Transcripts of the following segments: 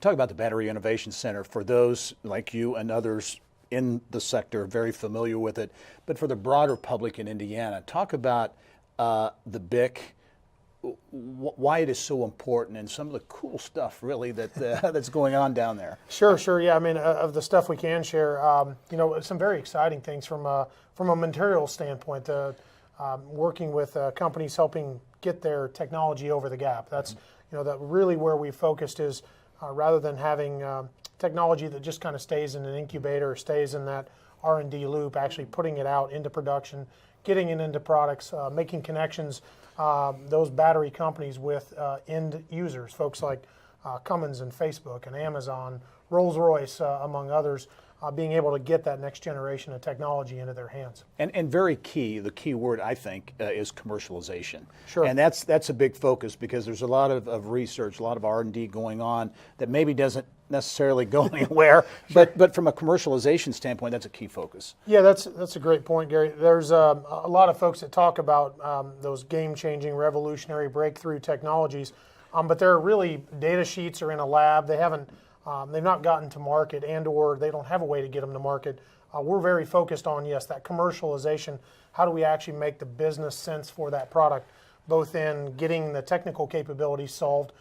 Talk about the Battery Innovation Center for those like you and others in the sector very familiar with it, but for the broader public in Indiana, talk about the BIC, why it is so important, and some of the cool stuff really that that's going on down there. Sure. Yeah, I mean, of the stuff we can share, some very exciting things from a material standpoint. Working with companies helping get their technology over the gap. That's that really where we focused is rather than having technology that just kind of stays in an incubator or stays in that R&D loop, actually putting it out into production, getting it into products, making connections, those battery companies with end users, folks like Cummins and Facebook and Amazon, Rolls-Royce, among others, being able to get that next generation of technology into their hands. And very key, the key word I think is commercialization. Sure. And that's a big focus because there's a lot of research, a lot of R&D going on that maybe doesn't necessarily go anywhere, Sure. but from a commercialization standpoint, that's a key focus. Yeah, that's a great point, Gary. There's a lot of folks that talk about those game-changing, revolutionary breakthrough technologies, but they're really data sheets are in a lab. They've not gotten to market, and/or they don't have a way to get them to market. We're very focused on, yes, that commercialization. How do we actually make the business sense for that product, both in getting the technical capabilities solved,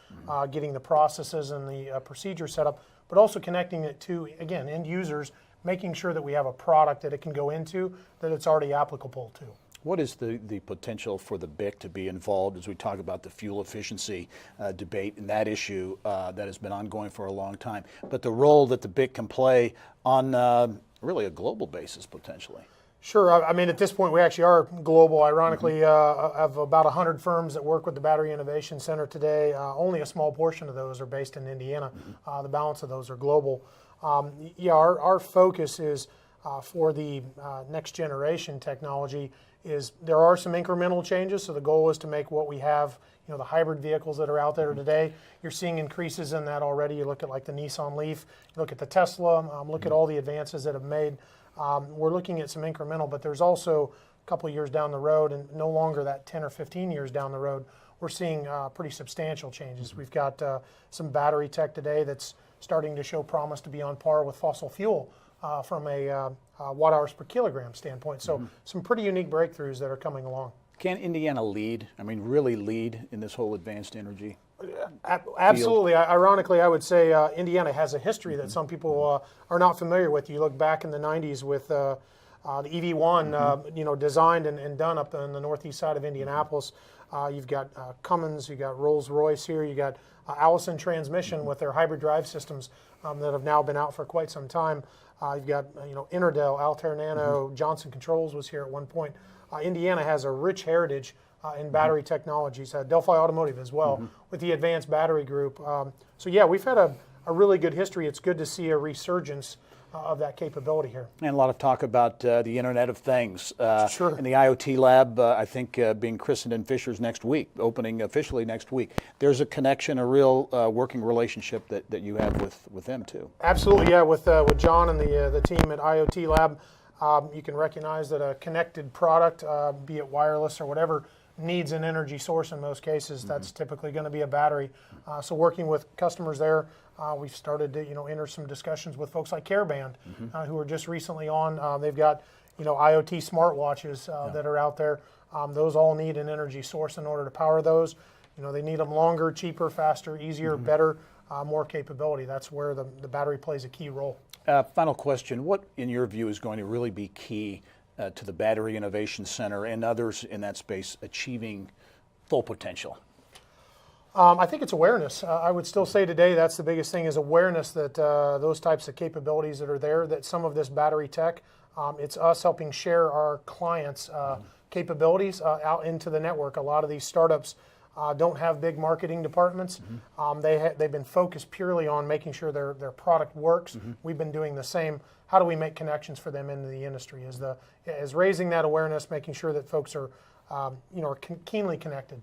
getting the processes and the procedure set up, but also connecting it to, again, end users, making sure that we have a product that it can go into that it's already applicable to. What is the potential for the BIC to be involved as we talk about the fuel efficiency debate and that issue that has been ongoing for a long time, but the role that the BIC can play on really a global basis potentially? Sure. I mean, at this point, we actually are global. Ironically, have about 100 firms that work with the Battery Innovation Center today. Only a small portion of those are based in Indiana. The balance of those are global. Our focus is for the next generation technology is there are some incremental changes. So the goal is to make what we have, the hybrid vehicles that are out there today. You're seeing increases in that already. You look at like the Nissan Leaf, you look at the Tesla, look at all the advances that have made. We're looking at some incremental, but there's also a couple of years down the road, and no longer that 10 or 15 years down the road, we're seeing pretty substantial changes. We've got some battery tech today that's starting to show promise to be on par with fossil fuel from a watt hours per kilogram standpoint. So some pretty unique breakthroughs that are coming along. Can Indiana lead? I mean, really lead in this whole advanced energy? Absolutely. Ironically, I would say Indiana has a history that some people are not familiar with. You look back in the 90s with the EV1, designed and done up on the northeast side of Indianapolis. You've got Cummins, you've got Rolls-Royce here, you got Allison Transmission with their hybrid drive systems that have now been out for quite some time. You've got Interdel, Altair Nano, Johnson Controls was here at one point. Indiana has a rich heritage in battery technologies. Delphi Automotive as well with the Advanced Battery Group. So yeah, we've had a really good history. It's good to see a resurgence of that capability here. And a lot of talk about the Internet of Things. Sure. And the IoT Lab, I think, being christened in Fishers next week, opening officially next week. There's a connection, a real working relationship that you have with them too. Absolutely, yeah. With John and the team at IoT Lab, you can recognize that a connected product, be it wireless or whatever, needs an energy source in most cases. That's typically going to be a battery. So working with customers there, we've started to enter some discussions with folks like Careband, who are just recently on. They've got IoT smartwatches that are out there. Those all need an energy source in order to power those. They need them longer, cheaper, faster, easier, better, more capability. That's where the battery plays a key role. Final question, what in your view is going to really be key to the Battery Innovation Center and others in that space achieving full potential? I think it's awareness. I would still say today that's the biggest thing is awareness that those types of capabilities that are there, that some of this battery tech, it's us helping share our clients' capabilities out into the network. A lot of these startups don't have big marketing departments. They've been focused purely on making sure their product works. We've been doing the same. How do we make connections for them into the industry? Is raising that awareness, making sure that folks are keenly connected.